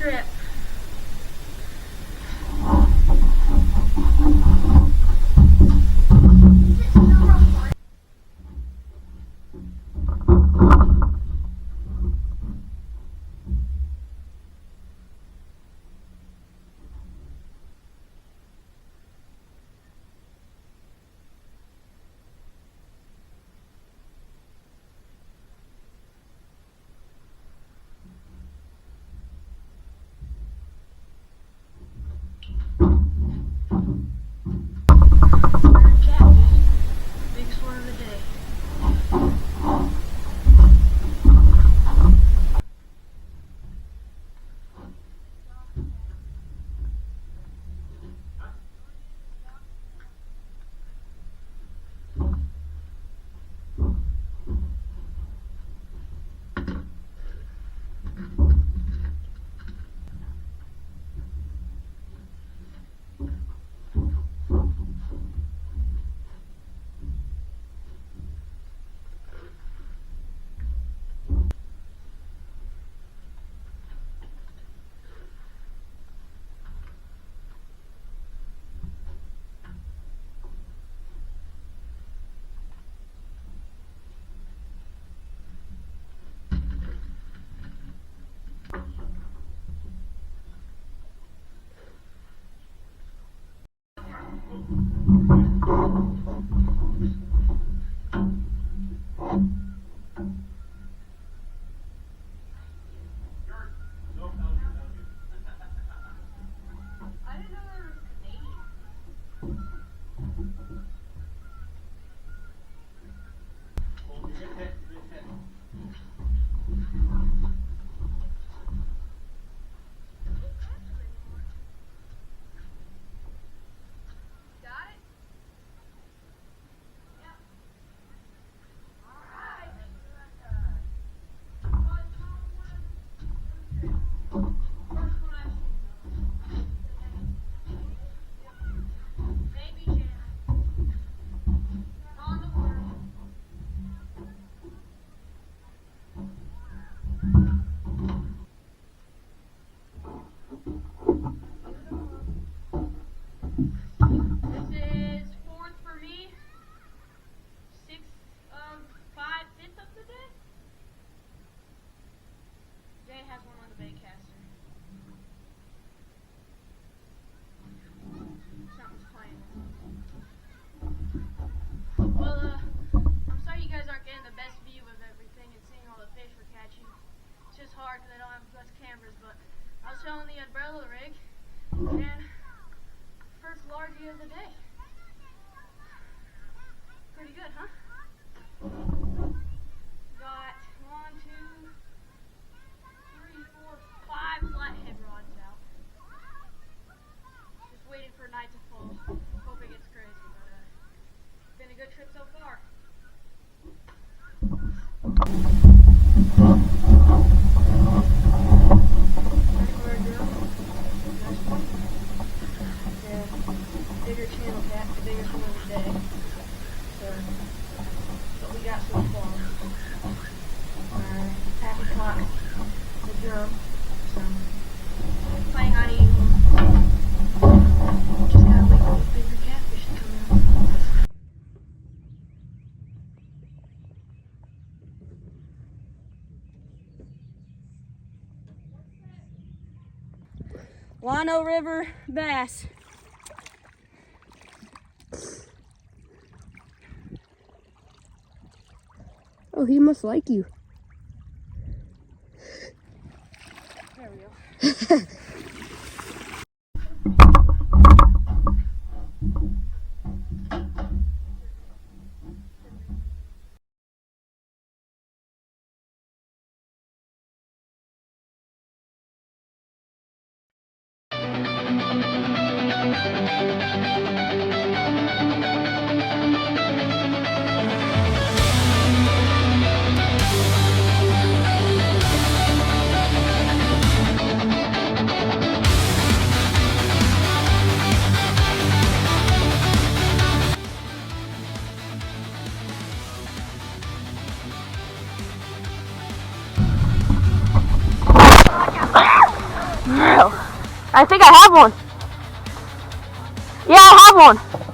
trip. Biggest one of the day. Has one on the baitcaster. Something's playing. Well, I'm sorry you guys aren't getting the best view of everything and seeing all the fish we're catching. It's just hard because I don't have the best cameras, but I was showing the umbrella rig and first largie of the day. Pretty good, huh? Got 1, 2, 3, 4, 5 flathead rods out. Just waiting for night to fall. Hope it gets crazy, but it's been a good trip so far. Bigger channel cat, the biggest one of the day. So, what we got so far. Our taffy caught the drum. So, planning on eating them. Just gotta wait for these bigger catfish to come out. Llano River bass. Oh, he must like you. There we go. I think I have one. Yeah, I have one.